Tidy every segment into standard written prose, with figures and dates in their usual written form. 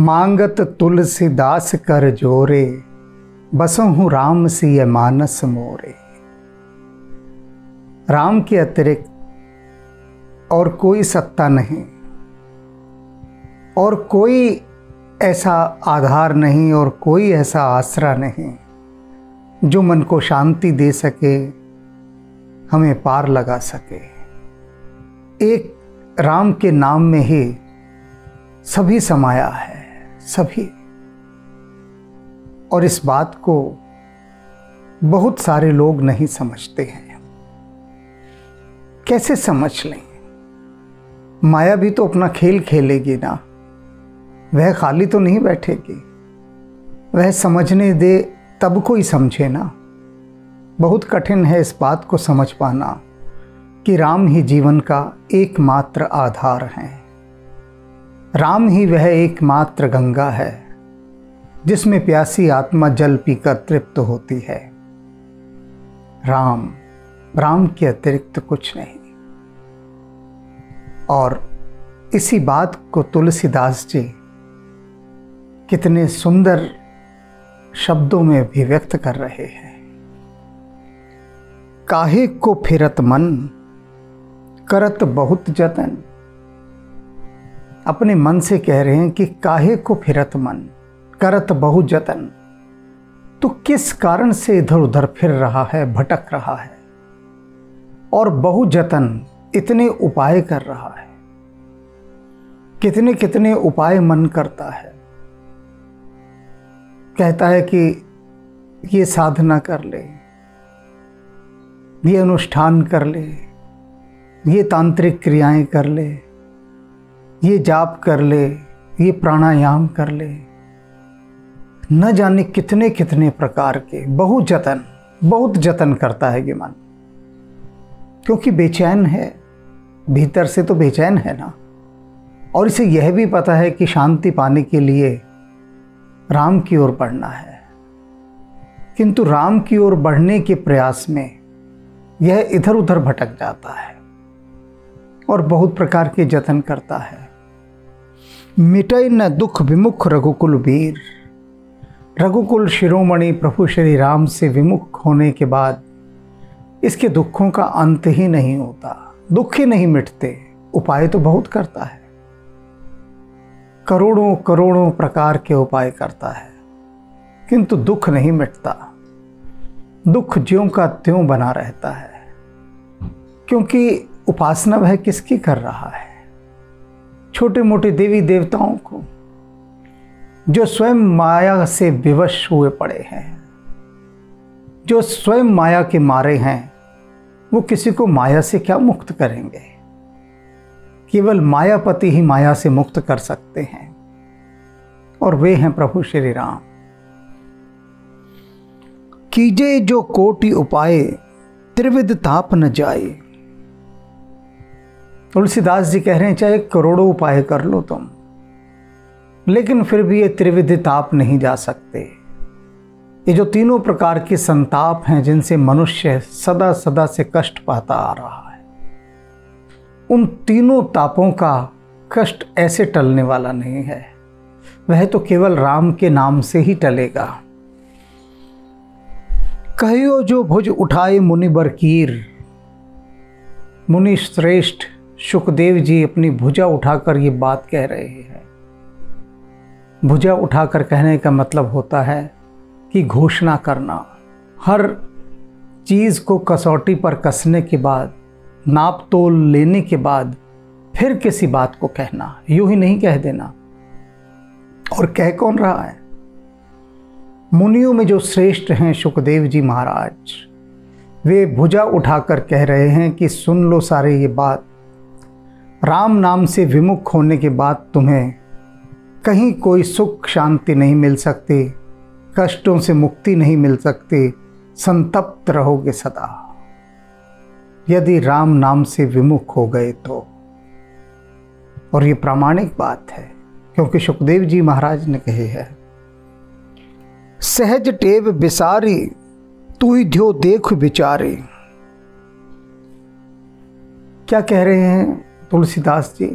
मांगत तुलसीदास कर जोरे, बसहु राम सिय मानस मोरे। राम के अतिरिक्त और कोई सत्ता नहीं, और कोई ऐसा आधार नहीं, और कोई ऐसा आसरा नहीं जो मन को शांति दे सके, हमें पार लगा सके। एक राम के नाम में ही सभी समाया है, सभी। और इस बात को बहुत सारे लोग नहीं समझते हैं। कैसे समझ लें? माया भी तो अपना खेल खेलेगी ना, वह खाली तो नहीं बैठेगी। वह समझने दे तब कोई समझे ना। बहुत कठिन है इस बात को समझ पाना कि राम ही जीवन का एकमात्र आधार है। राम ही वह एकमात्र गंगा है जिसमें प्यासी आत्मा जल पीकर तृप्त होती है। राम, राम के अतिरिक्त कुछ नहीं। और इसी बात को तुलसीदास जी कितने सुंदर शब्दों में अभिव्यक्त कर रहे हैं। काहे को फिरत मन, करत बहुत जतन। अपने मन से कह रहे हैं कि काहे को फिरत मन, करत बहुत जतन। तो किस कारण से इधर उधर फिर रहा है, भटक रहा है, और बहु जतन, इतने उपाय कर रहा है। कितने कितने उपाय मन करता है। कहता है कि ये साधना कर ले, ये अनुष्ठान कर ले, ये तांत्रिक क्रियाएं कर ले, ये जाप कर ले, ये प्राणायाम कर ले। न जाने कितने कितने प्रकार के बहुत जतन करता है ये मन, क्योंकि बेचैन है, भीतर से तो बेचैन है ना। और इसे यह भी पता है कि शांति पाने के लिए राम की ओर बढ़ना है, किंतु राम की ओर बढ़ने के प्रयास में यह इधर उधर भटक जाता है और बहुत प्रकार के जतन करता है। मिटै न दुख विमुख रघुकुल वीर। रघुकुल शिरोमणि प्रभु श्री राम से विमुख होने के बाद इसके दुखों का अंत ही नहीं होता, दुख ही नहीं मिटते। उपाय तो बहुत करता है, करोड़ों करोड़ों प्रकार के उपाय करता है, किंतु दुख नहीं मिटता। दुख ज्यों का त्यों बना रहता है, क्योंकि उपासना वह किसकी कर रहा है? छोटे मोटे देवी देवताओं को, जो स्वयं माया से विवश हुए पड़े हैं, जो स्वयं माया के मारे हैं। वो किसी को माया से क्या मुक्त करेंगे? केवल मायापति ही माया से मुक्त कर सकते हैं, और वे हैं प्रभु श्री राम। कीजे जो कोटि उपाय, त्रिविध ताप न जाए। तुलसीदास जी कह रहे हैं चाहे करोड़ों उपाय कर लो तुम, लेकिन फिर भी ये त्रिविध ताप नहीं जा सकते। ये जो तीनों प्रकार के संताप हैं जिनसे मनुष्य सदा सदा से कष्ट पाता आ रहा है, उन तीनों तापों का कष्ट ऐसे टलने वाला नहीं है। वह तो केवल राम के नाम से ही टलेगा। कहियो जो भुज उठाए मुनि बरकीर। मुनि श्रेष्ठ सुखदेव जी अपनी भुजा उठाकर ये बात कह रहे हैं। भुजा उठाकर कहने का मतलब होता है कि घोषणा करना। हर चीज़ को कसौटी पर कसने के बाद, नाप तोल लेने के बाद फिर किसी बात को कहना, यूं ही नहीं कह देना। और कह कौन रहा है? मुनियों में जो श्रेष्ठ हैं सुखदेव जी महाराज, वे भुजा उठाकर कह रहे हैं कि सुन लो सारे ये बात। राम नाम से विमुख होने के बाद तुम्हें कहीं कोई सुख शांति नहीं मिल सकती, कष्टों से मुक्ति नहीं मिल सकती, संतप्त रहोगे सदा यदि राम नाम से विमुख हो गए तो। और ये प्रामाणिक बात है, क्योंकि सुखदेव जी महाराज ने कही है, सहज टेव बिसारी, तू ही ध्यो देख विचारे। क्या कह रहे हैं तुलसीदास जी?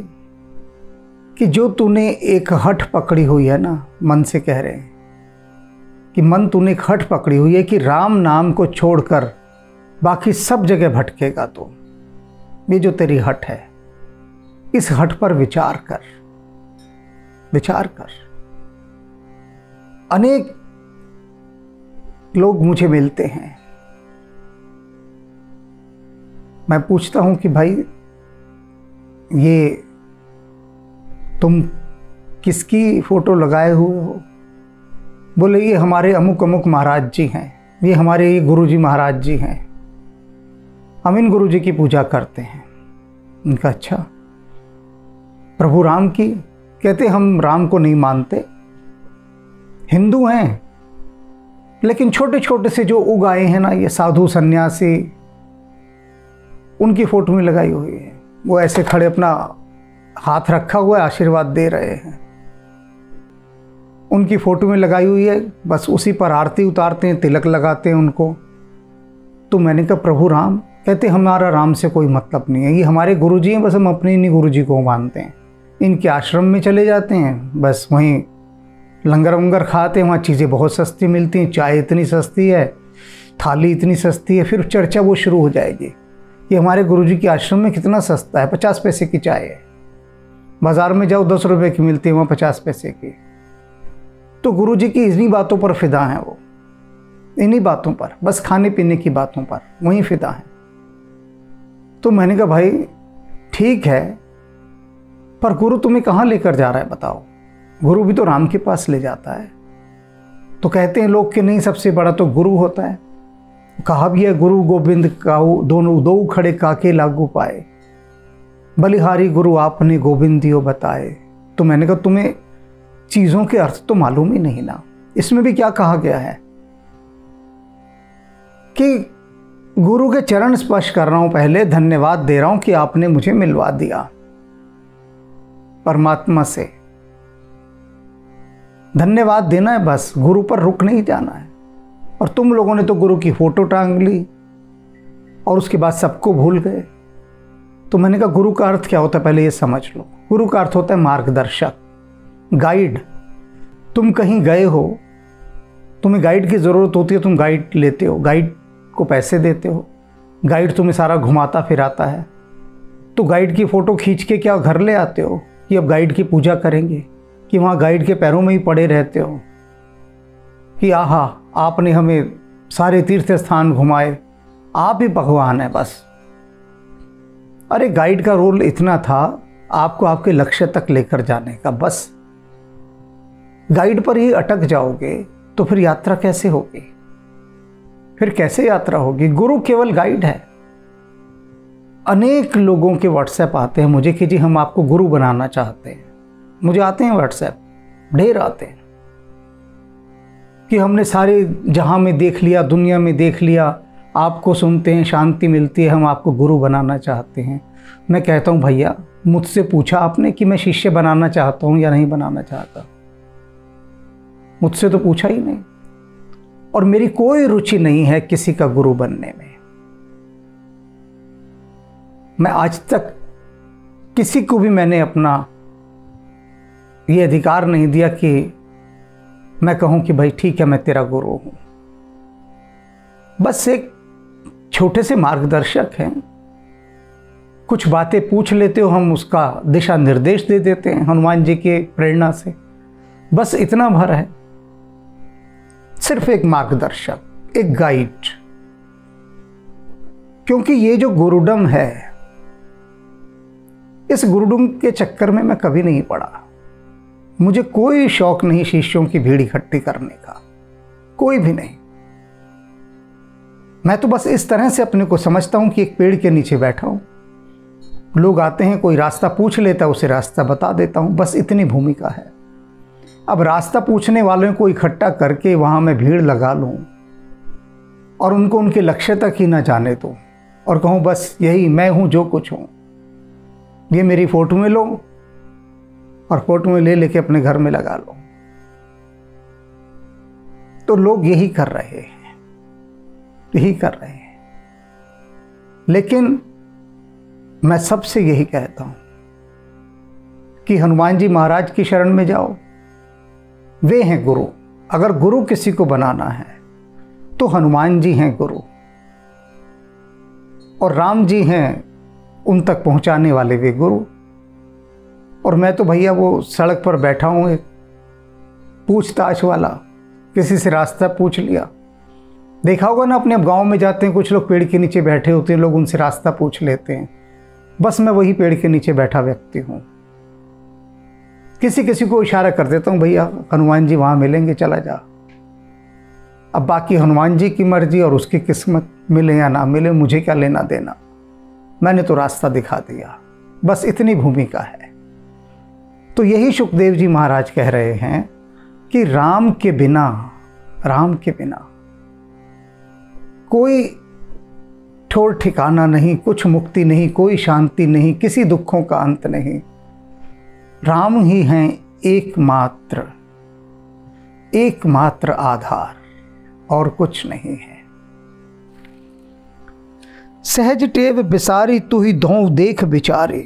कि जो तूने एक हठ पकड़ी हुई है ना, मन से कह रहे हैं कि मन तूने एक हठ पकड़ी हुई है कि राम नाम को छोड़कर बाकी सब जगह भटकेगा तो ये जो तेरी हठ है, इस हठ पर विचार कर, विचार कर। अनेक लोग मुझे मिलते हैं, मैं पूछता हूं कि भाई ये तुम किसकी फोटो लगाए हुए हो? बोले ये हमारे अमुक अमुक महाराज जी हैं, ये हमारे ये गुरु जी महाराज जी हैं, हम इन गुरु जी की पूजा करते हैं। उनका अच्छा, प्रभु राम की? कहते हम राम को नहीं मानते, हिंदू हैं, लेकिन छोटे छोटे से जो उगाए हैं ना ये साधु सन्यासी, उनकी फोटो में लगाई हुई है। वो ऐसे खड़े अपना हाथ रखा हुआ है, आशीर्वाद दे रहे हैं, उनकी फोटो में लगाई हुई है, बस उसी पर आरती उतारते हैं, तिलक लगाते हैं उनको। तो मैंने कहा प्रभु राम? कहते हमारा राम से कोई मतलब नहीं है, ये हमारे गुरुजी हैं, बस हम अपने इन्हीं गुरुजी को मानते हैं। इनके आश्रम में चले जाते हैं, बस वहीं लंगर वंगर खाते हैं, वहाँ चीज़ें बहुत सस्ती मिलती हैं, चाय इतनी सस्ती है, थाली इतनी सस्ती है। फिर चर्चा वो शुरू हो जाएगी कि हमारे गुरुजी के आश्रम में कितना सस्ता है, 50 पैसे की चाय है, बाज़ार में जाओ 10 रुपये की मिलती है, वहाँ 50 पैसे की। तो गुरुजी की इन्हीं बातों पर फिदा हैं, वो इन्हीं बातों पर, बस खाने पीने की बातों पर वहीं फिदा हैं। तो मैंने कहा भाई ठीक है, पर गुरु तुम्हें कहाँ लेकर जा रहा है बताओ? गुरु भी तो राम के पास ले जाता है। तो कहते हैं लोग कि नहीं, सबसे बड़ा तो गुरु होता है। कहा भी है गुरु गोविंद काऊ दोनों दो खड़े काके लागू पाए, बलिहारी गुरु आपने गोविंद दियो बताए। तो मैंने कहा तुम्हें चीज़ों के अर्थ तो मालूम ही नहीं ना। इसमें भी क्या कहा गया है कि गुरु के चरण स्पर्श कर रहा हूं, पहले धन्यवाद दे रहा हूं कि आपने मुझे मिलवा दिया परमात्मा से। धन्यवाद देना है बस, गुरु पर रुक नहीं जाना है। और तुम लोगों ने तो गुरु की फोटो टांग ली और उसके बाद सबको भूल गए। तो मैंने कहा गुरु का अर्थ क्या होता है पहले ये समझ लो। गुरु का अर्थ होता है मार्गदर्शक, गाइड। तुम कहीं गए हो, तुम्हें गाइड की ज़रूरत होती है, तुम गाइड लेते हो, गाइड को पैसे देते हो, गाइड तुम्हें सारा घुमाता फिराता है। तो गाइड की फ़ोटो खींच के क्या घर ले आते हो कि अब गाइड की पूजा करेंगे, कि वहाँ गाइड के पैरों में ही पड़े रहते हो कि आहा आपने हमें सारे तीर्थ स्थान घुमाए, आप ही भगवान है बस। अरे गाइड का रोल इतना था आपको आपके लक्ष्य तक लेकर जाने का, बस। गाइड पर ही अटक जाओगे तो फिर यात्रा कैसे होगी? फिर कैसे यात्रा होगी? गुरु केवल गाइड है। अनेक लोगों के व्हाट्सएप आते हैं मुझे कि जी हम आपको गुरु बनाना चाहते हैं। मुझे आते हैं व्हाट्सएप, ढेर आते हैं कि हमने सारे जहां में देख लिया, दुनिया में देख लिया, आपको सुनते हैं शांति मिलती है, हम आपको गुरु बनाना चाहते हैं। मैं कहता हूं भैया मुझसे पूछा आपने कि मैं शिष्य बनाना चाहता हूं या नहीं बनाना चाहता? मुझसे तो पूछा ही नहीं। और मेरी कोई रुचि नहीं है किसी का गुरु बनने में। मैं आज तक किसी को भी मैंने अपना ये अधिकार नहीं दिया कि मैं कहूं कि भाई ठीक है मैं तेरा गुरु हूं। बस एक छोटे से मार्गदर्शक हैं, कुछ बातें पूछ लेते हो, हम उसका दिशा निर्देश दे देते हैं हनुमान जी के प्रेरणा से, बस इतना भर है। सिर्फ एक मार्गदर्शक, एक गाइड। क्योंकि ये जो गुरुडम है, इस गुरुडम के चक्कर में मैं कभी नहीं पड़ा। मुझे कोई शौक नहीं शिष्यों की भीड़ इकट्ठी करने का, कोई भी नहीं। मैं तो बस इस तरह से अपने को समझता हूं कि एक पेड़ के नीचे बैठा हूं, लोग आते हैं, कोई रास्ता पूछ लेता है, उसे रास्ता बता देता हूं, बस इतनी भूमिका है। अब रास्ता पूछने वालों को इकट्ठा करके वहां मैं भीड़ लगा लूं और उनको उनके लक्ष्य तक ही ना जाने दूं और कहूं बस यही मैं हूं जो कुछ हूं, ये मेरी फोटो में लो और फोटो में ले लेके अपने घर में लगा लो। तो लोग यही कर रहे हैं, यही कर रहे हैं। लेकिन मैं सबसे यही कहता हूं कि हनुमान जी महाराज की शरण में जाओ, वे हैं गुरु। अगर गुरु किसी को बनाना है तो हनुमान जी हैं गुरु, और राम जी हैं उन तक पहुंचाने वाले वे गुरु। और मैं तो भैया वो सड़क पर बैठा हूं, एक पूछताछ वाला, किसी से रास्ता पूछ लिया। देखा होगा ना, अपने गांव में जाते हैं, कुछ लोग पेड़ के नीचे बैठे होते हैं, लोग उनसे रास्ता पूछ लेते हैं। बस मैं वही पेड़ के नीचे बैठा व्यक्ति हूं। किसी किसी को इशारा कर देता हूं, भैया हनुमान जी वहां मिलेंगे, चला जा। अब बाकी हनुमान जी की मर्जी और उसकी किस्मत, मिले या ना मिले, मुझे क्या लेना देना। मैंने तो रास्ता दिखा दिया, बस इतनी भूमिका है। तो यही सुखदेव जी महाराज कह रहे हैं कि राम के बिना कोई ठोर ठिकाना नहीं, कुछ मुक्ति नहीं, कोई शांति नहीं, किसी दुखों का अंत नहीं। राम ही हैं एकमात्र आधार, और कुछ नहीं है। सहज टेव बिसारी तू ही धों देख बिचारी।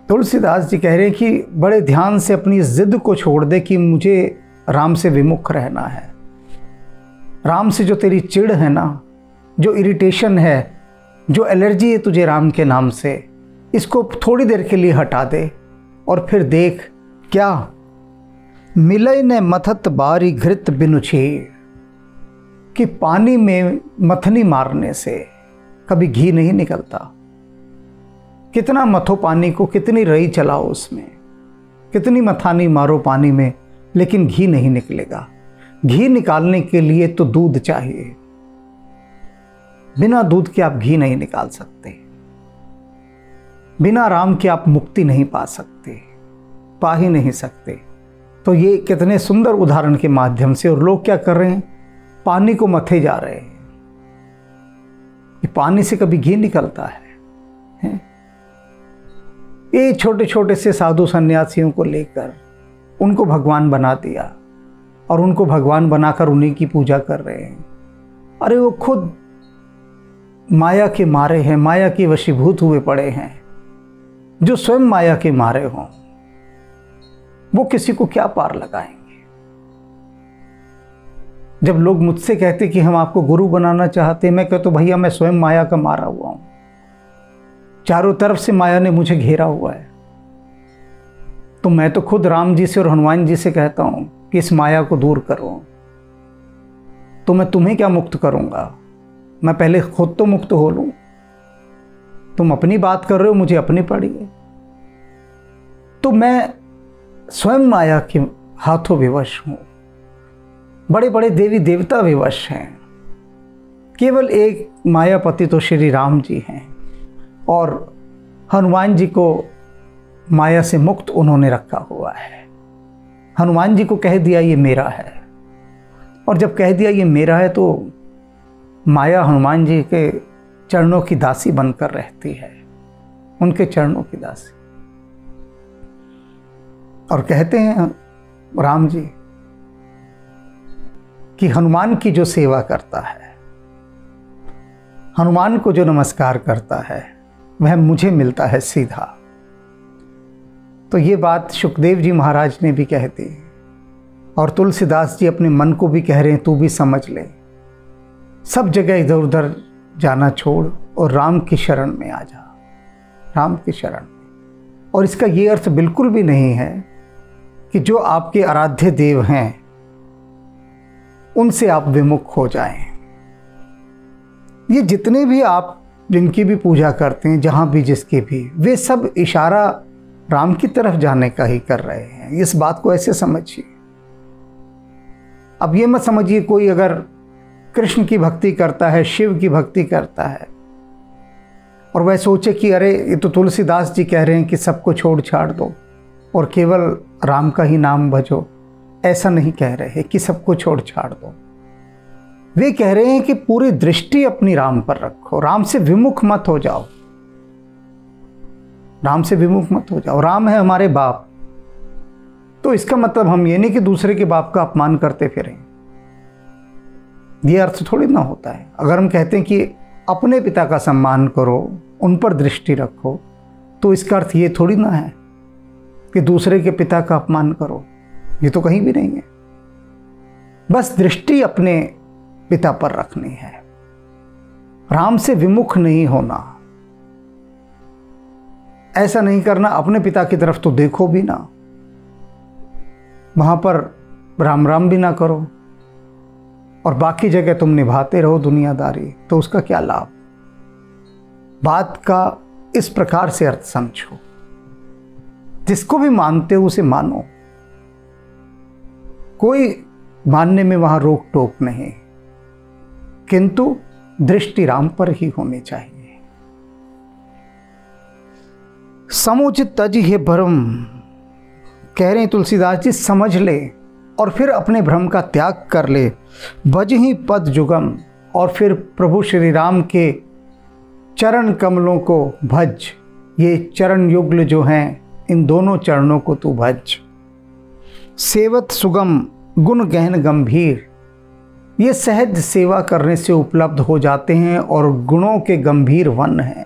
तुलसीदास जी कह रहे हैं कि बड़े ध्यान से अपनी जिद को छोड़ दे कि मुझे राम से विमुख रहना है। राम से जो तेरी चिढ़ है ना, जो इरिटेशन है, जो एलर्जी है तुझे राम के नाम से, इसको थोड़ी देर के लिए हटा दे और फिर देख क्या मिलय ने मथत बारी घृत बिनु छीर, कि पानी में मथनी मारने से कभी घी नहीं निकलता। कितना मथो पानी को, कितनी रई चलाओ उसमें, कितनी मथानी मारो पानी में, लेकिन घी नहीं निकलेगा। घी निकालने के लिए तो दूध चाहिए, बिना दूध के आप घी नहीं निकाल सकते। बिना राम के आप मुक्ति नहीं पा सकते, पा ही नहीं सकते। तो ये कितने सुंदर उदाहरण के माध्यम से, और लोग क्या कर रहे हैं, पानी को मथे जा रहे हैं। ये पानी से कभी घी निकलता है? ये छोटे छोटे से साधु सन्यासियों को लेकर उनको भगवान बना दिया, और उनको भगवान बनाकर उन्हीं की पूजा कर रहे हैं। अरे वो खुद माया के मारे हैं, माया के वशीभूत हुए पड़े हैं। जो स्वयं माया के मारे हों, वो किसी को क्या पार लगाएंगे। जब लोग मुझसे कहते कि हम आपको गुरु बनाना चाहते, मैं कहता भैया मैं स्वयं माया का मारा हुआ हूं। चारों तरफ से माया ने मुझे घेरा हुआ है। तो मैं तो खुद राम जी से और हनुमान जी से कहता हूं कि इस माया को दूर करो। तो मैं तुम्हें क्या मुक्त करूंगा, मैं पहले खुद तो मुक्त हो लूं। तुम अपनी बात कर रहे हो, मुझे अपनी पड़ी है। तो मैं स्वयं माया के हाथों विवश हूं। बड़े बड़े देवी देवता विवश हैं, केवल एक मायापति तो श्री राम जी हैं, और हनुमान जी को माया से मुक्त उन्होंने रखा हुआ है। हनुमान जी को कह दिया ये मेरा है, और जब कह दिया ये मेरा है तो माया हनुमान जी के चरणों की दासी बनकर रहती है, उनके चरणों की दासी। और कहते हैं राम जी कि हनुमान की जो सेवा करता है, हनुमान को जो नमस्कार करता है, वह मुझे मिलता है सीधा। तो ये बात सुखदेव जी महाराज ने भी कह दी, और तुलसीदास जी अपने मन को भी कह रहे हैं, तू भी समझ ले। सब जगह इधर उधर जाना छोड़ और राम की शरण में आ जा, राम की शरण में। और इसका ये अर्थ बिल्कुल भी नहीं है कि जो आपके आराध्य देव हैं उनसे आप विमुख हो जाएं। ये जितने भी आप जिनकी भी पूजा करते हैं, जहां भी जिसके भी, वे सब इशारा राम की तरफ जाने का ही कर रहे हैं। इस बात को ऐसे समझिए। अब ये मत समझिए कोई अगर कृष्ण की भक्ति करता है, शिव की भक्ति करता है, और वह सोचे कि अरे ये तो तुलसीदास जी कह रहे हैं कि सबको छोड़ छाड़ दो और केवल राम का ही नाम भजो। ऐसा नहीं कह रहे कि सबको छोड़ छाड़ दो। वे कह रहे हैं कि पूरी दृष्टि अपनी राम पर रखो, राम से विमुख मत हो जाओ, राम से विमुख मत हो जाओ। राम है हमारे बाप, तो इसका मतलब हम ये नहीं कि दूसरे के बाप का अपमान करते फिरें। ये अर्थ थोड़ी ना होता है। अगर हम कहते हैं कि अपने पिता का सम्मान करो, उन पर दृष्टि रखो, तो इसका अर्थ ये थोड़ी ना है कि दूसरे के पिता का अपमान करो, ये तो कहीं भी नहीं है। बस दृष्टि अपने पिता पर रखनी है, राम से विमुख नहीं होना। ऐसा नहीं करना, अपने पिता की तरफ तो देखो भी ना, वहां पर राम राम भी ना करो और बाकी जगह तुम निभाते रहो दुनियादारी, तो उसका क्या लाभ। बात का इस प्रकार से अर्थ समझो, जिसको भी मानते हो उसे मानो, कोई मानने में वहां रोक टोक नहीं, किंतु दृष्टि राम पर ही होनी चाहिए। समुचित तज हे भ्रम, कह रहे हैं तुलसीदास जी, समझ ले और फिर अपने भ्रम का त्याग कर ले। भज ही पद जुगम, और फिर प्रभु श्री राम के चरण कमलों को भज। ये चरण युगल जो हैं, इन दोनों चरणों को तू भज। सेवत सुगम गुण गहन गंभीर, ये सहज सेवा करने से उपलब्ध हो जाते हैं और गुणों के गंभीर वन हैं।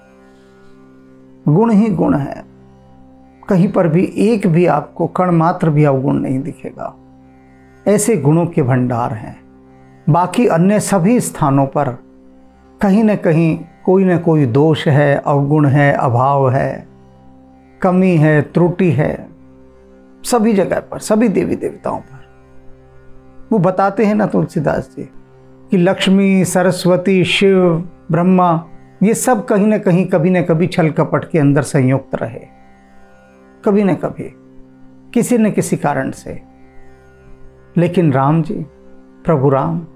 गुण ही गुण है, कहीं पर भी एक भी आपको कण मात्र भी अवगुण नहीं दिखेगा, ऐसे गुणों के भंडार हैं। बाकी अन्य सभी स्थानों पर कहीं न कहीं कोई न कोई दोष है, अवगुण है, अभाव है, कमी है, त्रुटि है, सभी जगह पर, सभी देवी देवताओं पर। वो बताते हैं ना तुलसीदास जी कि लक्ष्मी, सरस्वती, शिव, ब्रह्मा, ये सब कहीं ना कहीं कभी न कभी छल कपट के अंदर संयुक्त रहे, कभी न कभी किसी न किसी कारण से। लेकिन राम जी, प्रभु राम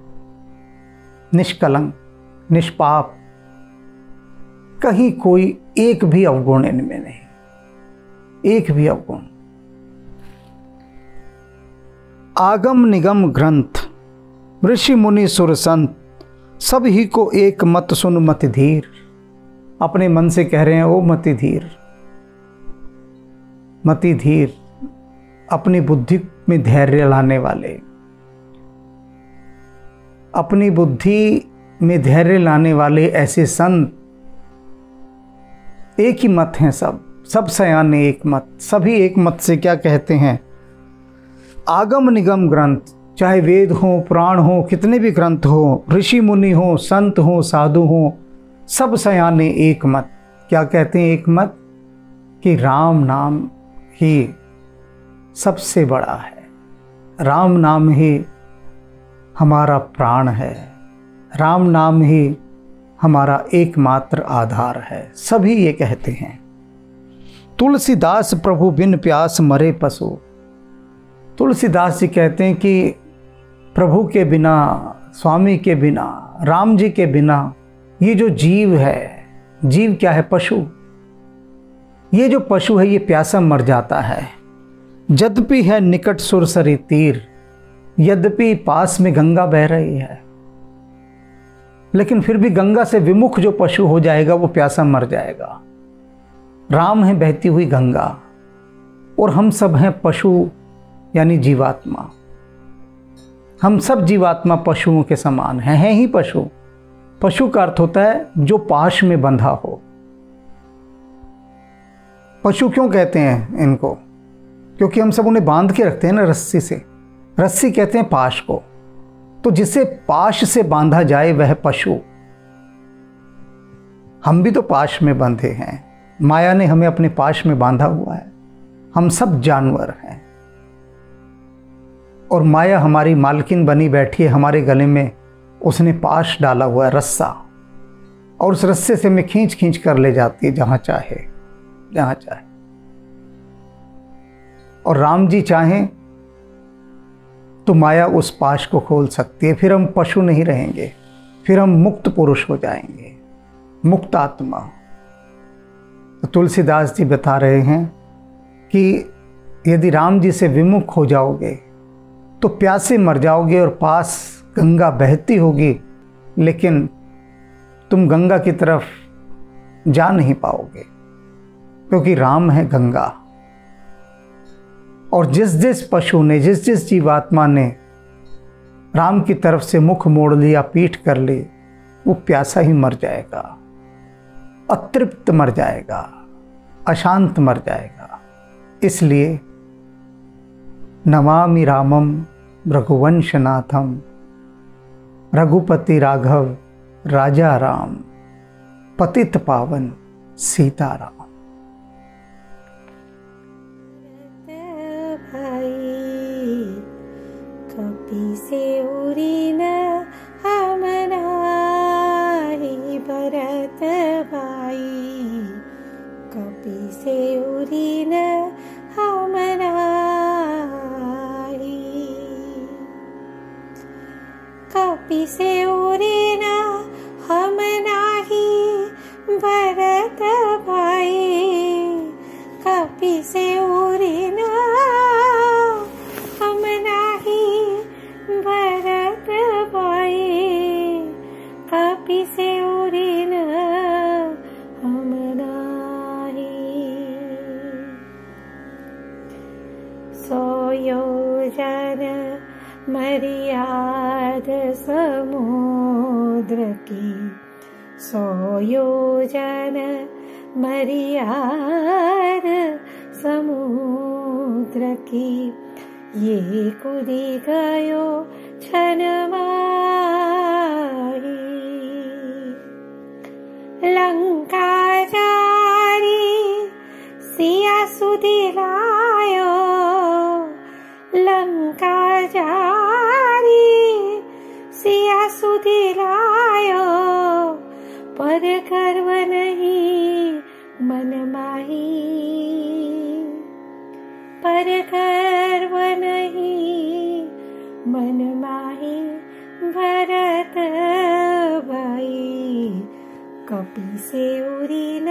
निष्कलंक, निष्पाप, कहीं कोई एक भी अवगुण इनमें नहीं, एक भी अवगुण। आगम निगम ग्रंथ, ऋषि मुनि सुर संत, सब ही को एक मत सुन मति धीर। अपने मन से कह रहे हैं, ओ मति धीर, मति धीर, अपनी बुद्धि में धैर्य लाने वाले, अपनी बुद्धि में धैर्य लाने वाले ऐसे संत। एक ही मत हैं सब सयाने एक मत, सभी एक मत से क्या कहते हैं, आगम निगम ग्रंथ, चाहे वेद हो, पुराण हो, कितने भी ग्रंथ हो, ऋषि मुनि हो, संत हो, साधु हो, सब सयाने एक मत। क्या कहते हैं एक मत, कि राम नाम ही सबसे बड़ा है, राम नाम ही हमारा प्राण है, राम नाम ही हमारा एकमात्र आधार है, सभी ये कहते हैं। तुलसीदास प्रभु बिन प्यास मरे पशु, तुलसीदास जी कहते हैं कि प्रभु के बिना, स्वामी के बिना, राम जी के बिना ये जो जीव है, जीव क्या है, पशु, ये जो पशु है ये प्यासा मर जाता है। यद्यपि है निकट सुरसरी तीर, यद्यपि पास में गंगा बह रही है, लेकिन फिर भी गंगा से विमुख जो पशु हो जाएगा वो प्यासा मर जाएगा। राम है बहती हुई गंगा और हम सब हैं पशु, यानी जीवात्मा। हम सब जीवात्मा पशुओं के समान हैं ही पशु। पशु का अर्थ होता है जो पाश में बंधा हो। पशु क्यों कहते हैं इनको, क्योंकि हम सब उन्हें बांध के रखते हैं ना रस्सी से, रस्सी कहते हैं पाश को। तो जिसे पाश से बांधा जाए वह पशु। हम भी तो पाश में बंधे हैं, माया ने हमें अपने पाश में बांधा हुआ है। हम सब जानवर हैं और माया हमारी मालकिन बनी बैठी है, हमारे गले में उसने पाश डाला हुआ है, रस्सा, और उस रस्से से हमें खींच खींच कर ले जाती है जहां चाहे, जहां चाहे। और राम जी चाहें तो माया उस पाश को खोल सकती है, फिर हम पशु नहीं रहेंगे, फिर हम मुक्त पुरुष हो जाएंगे, मुक्त आत्मा। तो तुलसीदास जी बता रहे हैं कि यदि राम जी से विमुख हो जाओगे तो प्यासे मर जाओगे और पास गंगा बहती होगी, लेकिन तुम गंगा की तरफ जा नहीं पाओगे, क्योंकि राम है गंगा। और जिस जिस पशु ने, जिस जिस जीवात्मा ने राम की तरफ से मुख मोड़ लिया, पीठ कर ली, वो प्यासा ही मर जाएगा, अतृप्त मर जाएगा, अशांत मर जाएगा। इसलिए नमामि रामम रघुवंशनाथम, रघुपति राघव राजा राम, पतित पावन सीताराम। कपि से उरी न हम नाही भरत भाई, कपि से उरी न हम नाही, कपि से उरी न हम नाही भरत भाई, कपि से उरी न हम नाही भरत भाई, कपि से उरी न हम नाही। सौ योजन मर्याद समुद्र की, सौ योजन मर्याद समुद्र की, ये कूदी गयो छन माही। लंका जारी सिया सुधी लायो, लंका जारी सिया सुधी लायो, पर गर्व नहीं मन माही, पर गर्व नहीं मन माही भरत भाई, कपि से उरी न